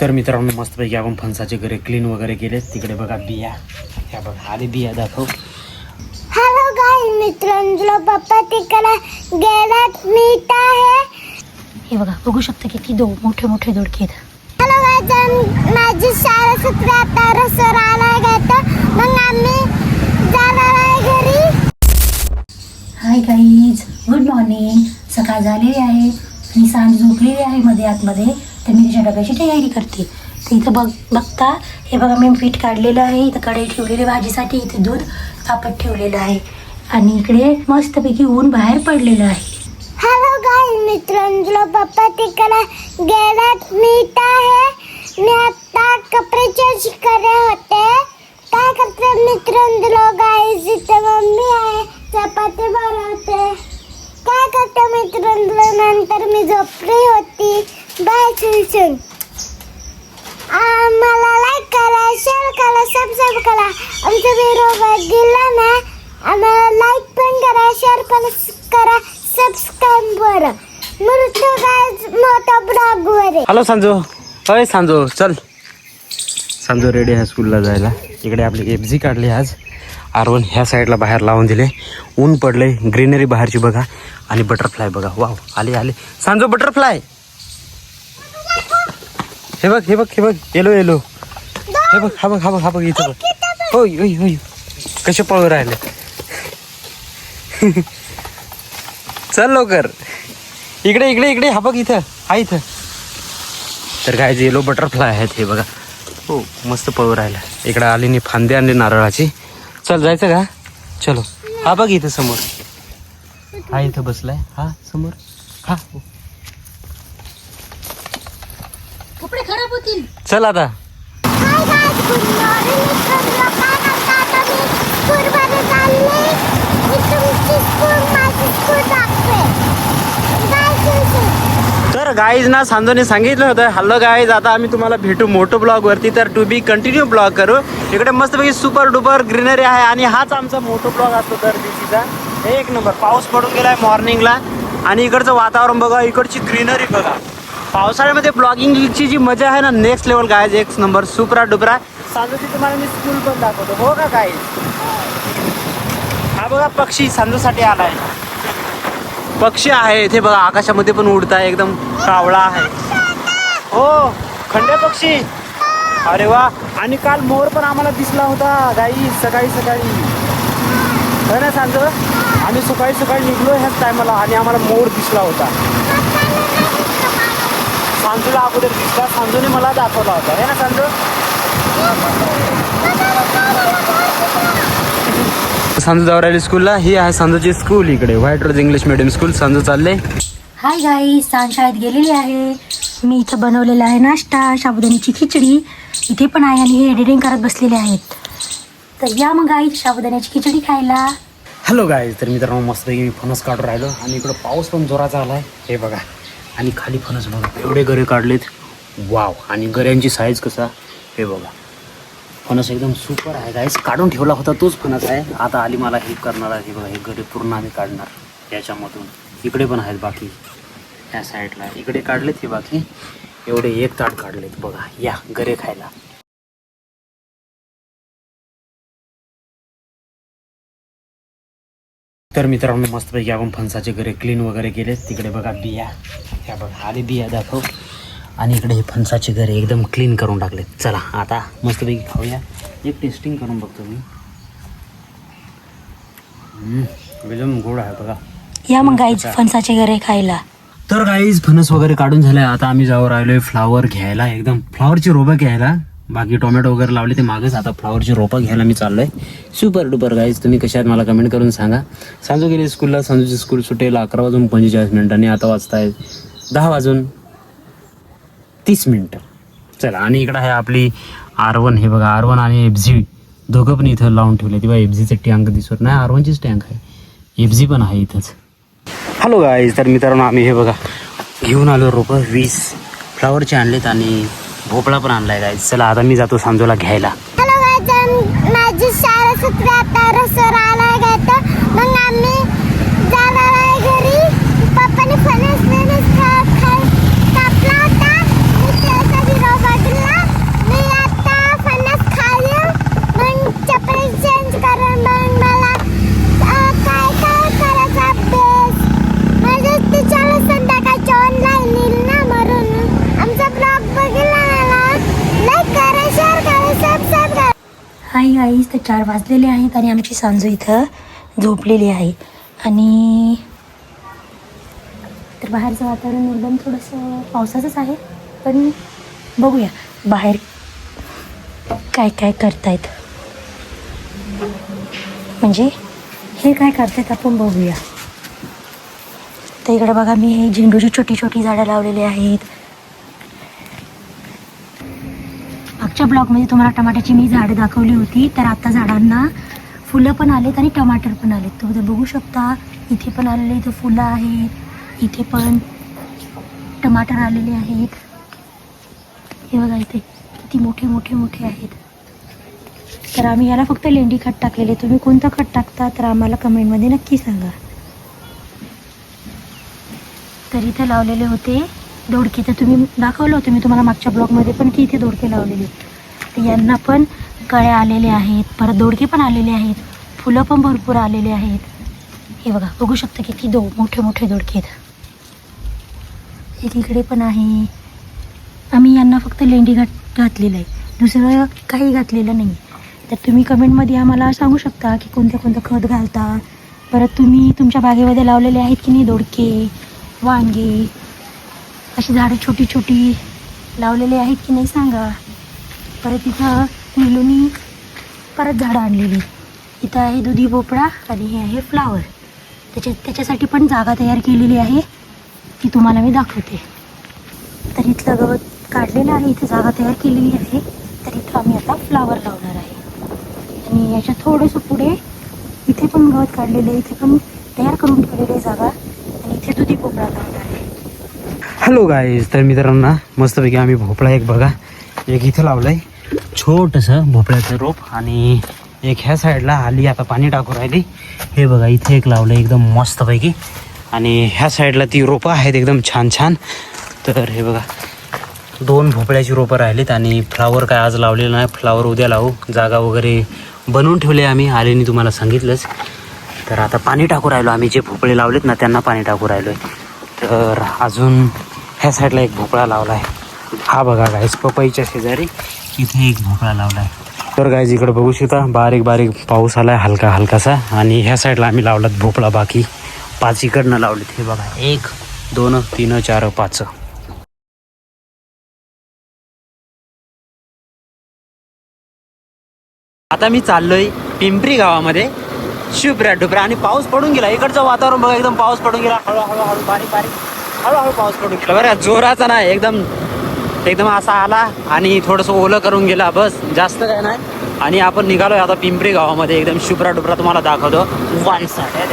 तर मित्रांनो मस्तपैकी आपण फणसाचे घरे क्लीन वगैरे केले. तिकडे बघा बिया, ह्या बघा आले बिया दाखव. हॅलो गाइस मित्रांनो, पप्पा तिकडे गेलात मीठ आहे. हे बघा बघू शकता किती मोठे मोठे दोडके आहेत. हॅलो गाइस, माझी शाळा सुटली आता, रसोर आला घेतो मग आम्ही जाणार आहे घरी. Hi guys, good morning. सकाळ झालेली आहे आणि सांज झोपलेली आहे मध्ये आतमध्ये. तर मी तिच्या डब्याची तयारी करते. तर इथं बघता हे बघा मी पीठ काढलेलं आहे. इथं कढई ठेवलेली भाजीसाठी, इथे दूध तापत ठेवलेलं आहे आणि इकडे मस्तपैकी ऊन बाहेर पडलेलं आहे. हॅलो गाइस मित्रांनो, पप्पा तिकडे गेलात मीठ आहे. मी आता कपडे चेंज करत होते. काय करते मित्रांनो गाइस, इथे मम्मी आहे चपाती बनवते. काय करते मित्रांनो, नंतर मी झोपली होती. बाय सुन. मला लाईक करा, शेअर करा, सबस्क्राईब करा. आमचा व्हिडिओ बघितला ना, आम्हाला लाईक पण करा, शेअर पण करा, सबस्क्राईब करा. मिळतो गाइस मोठा ब्लॉग वर. हॅलो सांजो, होय सांजो चल. सांजो रेडी आहे स्कूलला जायला. इकडे आपली एफजी काढली आज. आरवन ह्या साईडला बाहेर लावून दिले. ऊन पडले, ग्रीनरी बाहेरची बघा आणि बटरफ्लाय बघा. वाव आले आले सांजो बटरफ्लाय. हे बघ हे बघ हे बघ, येलो येलो. हे बघ हा बघ हा बघ हा बघ इथं बघ. होय होय होय, कसे पळू राहिले. चल लवकर इकडे इकडे इकडे. हा बघ इथं, हा इथं. तर काय जे येलो बटरफ्लाय आहेत हे बघा. हो मस्त पळू राहिला. इकडे आलीने फांदे आणले नारळाची. चल जायचं का? चलो. हा बघ इथं समोर, हा इथं बसलाय हा समोर. हा कपडे खराब होतील. चल आता. हाय गाइस, गुड मॉर्निंग मित्रांनो. काय करता आता? मी स्कूलमध्ये चालले. मी तुमची स्कूल, माझी स्कूल दाखवे. बाय सुन. तर गाईज ना सांजोने सांगितलं होतं हॅलो गाईज, आता आम्ही तुम्हाला भेटू मोठं ब्लॉग वरती. तर टू बी कंटिन्यू ब्लॉग करू. इकडे मस्तपैकी सुपर डुपर ग्रीनरी आहे आणि हाच आमचा मोठो ब्लॉग असतो दर दिवशीचा. एक नंबर. पाऊस पडून गेलाय मॉर्निंगला आणि इकडचं वातावरण बघा, इकडची ग्रीनरी बघा. पावसाळ्यामध्ये ब्लॉगिंगची जी मजा आहे ना, नेक्स्ट लेवल गाईज, एक नंबर सुपरा डुपरा. सांजोची तुम्हाला मी स्कूल पण दाखवतो हो का गाईज. हा बघा पक्षी सांजोसाठी आलाय. पक्षी आहे ते बघा, आकाशामध्ये पण उडताय, एकदम कावळा आहे. हो खंडे पक्षी. अरे वा. आणि काल मोर पण आम्हाला दिसला होता गाई सकाळी सकाळी. हो ना सांजो, आम्ही सकाळी सकाळी निघलो ह्याच टायमाला आणि आम्हाला मोर दिसला होता. सांजूला अगोदर दिसला, सांजूने मला दाखवला होता. हे ना सांजू. सांजू जाऊ राहिली स्कूलला. ही आहे सांजूची स्कूल. इकडे व्हाईट रोज इंग्लिश मिडियम स्कूल. सांजू चालले. हाय गाईज, सांज शाळेत गेलेली आहे. मी इथं बनवलेला आहे नाश्ता, साबुदाण्याची खिचडी इथे पण आहे आणि हे एडिटिंग करत बसलेले आहेत. तर या मग गाईज साबुदाण्याची खिचडी खायला. हॅलो गाईज, तर मित्रांनो मस्तपैकी मी फणस काढून राहिलो आणि इकडं पाऊस पण जोराचा आला आहे. हे बघा आणि खाली फणस बघा, एवढे गरे काढलेत. वाव. आणि गऱ्यांची साईज कसा हे बघा. फणस एकदम सुपर आहे गाईज. काढून ठेवला होता तोच फणस आहे. आता आली मला हेल्प करणार आहे. हे बघा, हे गरे पूर्ण आम्ही काढणार याच्यामधून. इकडे पण आहेत बाकी, ह्या साईडला इकडे काढलेत हे बाकी. एवढे एक ताट काढलेत बघा. या गरे खायला. तर मित्रांनो मस्तपैकी आपण फणसाचे घरे क्लीन वगैरे केले. तिकडे बघा बिया, ह्या बघा आले बिया दाखव. आणि इकडे हे फणसाचे घरे एकदम क्लीन करून टाकलेत. चला आता मस्तपैकी खाऊया. एक टेस्टिंग करून बघतो मी. एकदम गोड आहे बघा. या मग गाईज फणसाचे घरे खायला. तर गाईज फणस वगैरे काढून झालाय. आता आम्ही जाऊ राहिलोय फ्लावर घ्यायला. एकदम फ्लावरची रोपं घ्यायला. बाकी टोमॅटो वगैरे लावले ते मागच. आता फ्लावरची रोपं घ्यायला मी चाललोय. Super duper guys. तुम्ही कशा आहेत मला कमेंट करून सांगा. सांजू गेली स्कूलला. सांजूची स्कूल सुटेल 11:45 आणि आता वाजताय 10:30. चला. आणि इकडं आहे आपली R1. हे बघा R1 आणि FZ दोघं पण इथं लावून ठेवले. तेव्हा FZचं टँक दिसत नाही, R1चीच टँक आहे. FZ पण आहे इथंच. हॅलो गाईज, तर मित्रांनो आम्ही हे बघा घेऊन आलो रोपं 20 फ्लावरचे आणलेत आणि भोपळा पण आणलाय गाईज. चला आता मी जातो सांजूला घ्यायला. हॅलो गाइस, माझी शाळा सुटली आता, रसोर आला घेतो मग आम्ही जाणार आहे घरी. पप्पाने फणस कापला होता. मी त्याचा व्हिडिओ हाय गाईज, तर 4 वाजलेले आहेत आणि आमची सांजू इथं झोपलेली आहे. आणि तर बाहेरचं वातावरण एकदम थोडंसं पावसाचंच आहे, पण बघूया बाहेर काय काय करतायत, म्हणजे हे काय करतायत आपण बघूया. तर इकडे बघा, मी हे झेंडूची छोटी छोटी झाडं लावलेली आहेत. मागच्या ब्लॉगमध्ये तुम्हाला टमाट्याची मी झाडं दाखवली होती, तर आता झाडांना फुलं पण आलेत आणि टमाटर पण आलेत. तुम्ही बघू शकता, इथे पण आलेले, इथे फुलं आहेत, इथे पण टमाटर आलेले आहेत. हे बघा इथे किती मोठे मोठे मोठे आहेत. तर आम्ही याला फक्त लेंडी खत टाकलेले. तुम्ही कोणतं खत टाकता तर आम्हाला कमेंटमध्ये नक्की सांगा. तर इथे लावलेले होते दोडके, तर तुम्ही दाखवलं होतं मी तुम्हाला मागच्या ब्लॉगमध्ये पण की इथे दोडके लावलेले. तर यांना पण कळ्या आलेले आहेत, परत दोडके पण आलेले आहेत, फुलं पण भरपूर आलेले आहेत. हे बघा, बघू शकता किती मोठे मोठे दोडके आहेत. इकडे पण आहे. आम्ही यांना फक्त लेंडी घातलेलं आहे, दुसरं काही घातलेलं नाही. तर तुम्ही कमेंटमध्ये आम्हाला सांगू शकता की कोणतं कोणतं खत घालता. परत तुम्ही तुमच्या बागेमध्ये लावलेले आहेत की नाही दोडके, वांगे, अशी झाडं छोटी छोटी लावलेली आहेत की नाही सांगा. परत इथं निलुनी परत झाडं आणलेली. इथं आहे दुधी भोपळा आणि हे आहे फ्लावर. त्याच्यासाठी पण जागा तयार केलेली आहे, ती तुम्हाला मी दाखवते. तर इथलं गवत काढलेलं आहे, इथे जागा तयार केलेली आहे. तर इथं आम्ही आता फ्लावर लावणार आहे. आणि याच्या थोडंसं पुढे इथे पण गवत काढलेलं आहे, इथे पण तयार करून ठेवलेली आहे जागा. आणि इथे दुधी भोपळा लावणार आहे. हॅलो गाईज, तर मित्रांनो मस्तपैकी आम्ही भोपळा एक बघा, एक इथं लावलं आहे छोटंसं भोपळ्याचं रोप, आणि एक ह्या साईडला आली आता पाणी टाकू राहिली. हे बघा इथे एक लावलं आहे एकदम मस्तपैकी, आणि ह्या साईडला ती रोपं आहेत एकदम छान छान. तर हे बघा 2 भोपळ्याची रोपं राहिलीत, आणि फ्लावर काय आज लावलेलं नाही, फ्लावर उद्या लावू. जागा वगैरे बनवून ठेवले आम्ही, आलेनी तुम्हाला सांगितलंच. तर आता पाणी टाकू राहिलो आम्ही, जे भोपळे लावलेत ना त्यांना पाणी टाकू राहिलो आहे. तर अजून ह्या साईडला एक भोपळा लावला आहे. हा बघा गाईज, पपईच्या शेजारी इथे एक भोपळा लावला आहे. तर गाईज इकडे बघू शकता, बारीक बारीक पाऊस आला आहे हलका हलकासा, आणि ह्या साईडला आम्ही लावलात भोपळा, बाकी 5 इकडनं लावलेत. हे बघा 1 2 3 4 5. आता मी चाललोय पिंपरी गावामध्ये, शुभ्रा डुबरा, आणि पाऊस पडून गेला. इकडचं वातावरण बघा, एकदम पाऊस पडून गेला. हळूहळू हळू बारीक बारीक हळूहळू पाऊस पडून गेला बरं, जोराचा नाही, एकदम एकदम असा आला आणि थोडंसं ओलं करून गेला, बस, जास्त काय नाही. आणि आपण निघालोय आता पिंपरी गावामध्ये, एकदम शुभ्रा डुबरा तुम्हाला दाखवतो. वन साईड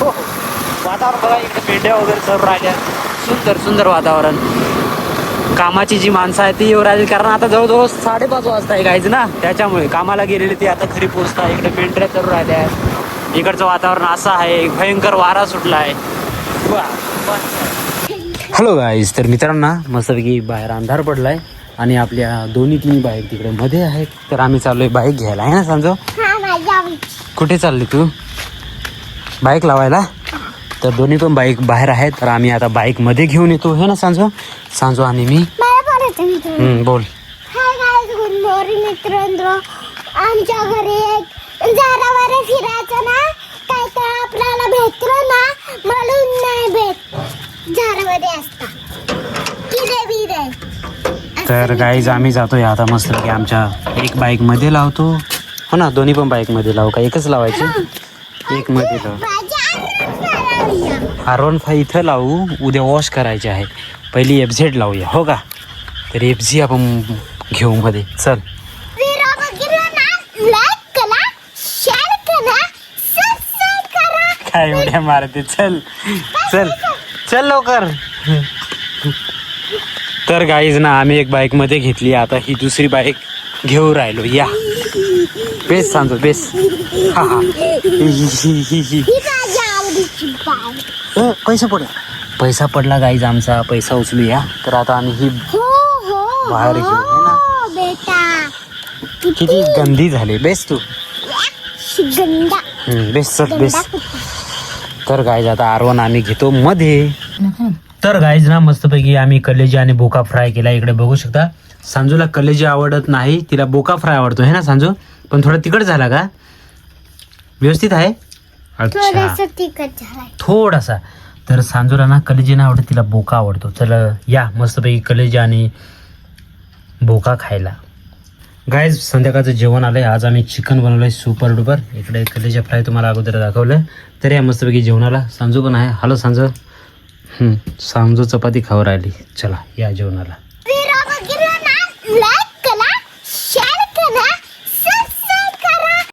हो हो, वातावरण बघा, इकडे पेंड्या वगैरे सर्व राहिल्या, सुंदर सुंदर वातावरण. कामाची जी माणसं आहेत ती येऊ राहिली, कारण आता जवळजवळ 5:30 वाजता आहे गायचं ना, त्याच्यामुळे कामाला गेलेली ती आता घरी पोहोचता. इकडे पेंढऱ्या चालू राहिल्या आहेत. इकडचं वातावरण असं आहे, भयंकर वारा सुटला आहे. हॅलो गाईज, तर मित्रांनो मस्तपैकी बाहेर अंधार पडलाय आणि आपल्या 2-3 बाईक तिकडे मध्ये आहेत. तर आम्ही चाललोय बाईक घ्यायला, आहे ना सांजो? कुठे चालली तू? बाईक लावायला? तर दोन्ही पण बाईक बाहेर आहेत, तर आम्ही आता बाईक मध्ये घेऊन येतो, हे ना सांजो? सांजो आणि मी बोल. हाय गाईज, गुड मॉर्निंग मित्रांनो. आमच्या घरी एक झाडावर फिरायचं ना, काय काय आपल्याला भेटलं ना, म्हणून नाही भेट, झाडामध्ये असतात किडे बिडे. तर गाईज आम्ही जातोय आता मस्तपैकी आमच्या एक बाईक मध्ये लावतो, हो ना? दोन्ही पण बाईक मध्ये लावू का? एकच लावायची? एक मध्ये लावू. R15 इथं लावू, उद्या वॉश करायचे आहे. पहिली FZ लावूया, हो का? तर FZ आपण घेऊ मध्ये. चल, काय उड्या मारते, चल चल चल लवकर. तर गाईज ना आम्ही एक बाईक मध्ये घेतली, आता ही दुसरी बाईक घेऊ राहिलो. या बेस सांगतो, बेस. हा हा, पैसा पडला गाईज, आमचा पैसा उचलूया. तर आता आम्ही ही बाहेर घेऊ, है ना? किती गंदी झाली. बेस तू, बेस चल बेस. तर गाईज आता R1 आम्ही घेतो मध्ये. तर गाईज ना मस्तपैकी आम्ही कलेजी आणि बोका फ्राय केला. इकडे बघू शकता, सांजूला कलेजी आवडत नाही, तिला बोका फ्राय आवडतो, है ना सांजू? पण थोडा तिखट झाला का? व्यवस्थित आहे. अच्छा, थोडासा तिखट झालाय. थोडासा. तर सांजूला ना कलेजी नाही आवडत, तिला बोका आवडतो. चल या मस्तपैकी कलेजी आणि बोका खायला. गाईज संध्याकाळचं जेवण आलंय. आज आम्ही चिकन बनवलंय सुपर डुपर. इकडे कलेजा फ्राय तुम्हाला अगोदर दाखवलं. तर या मस्तपैकी जेवणाला. सांजू पण आहे. हॅलो सांजू. सांजू चपाती खाऊ राहिली. चला या जेवणाला. व्हिडिओ बघितला ना, लाईक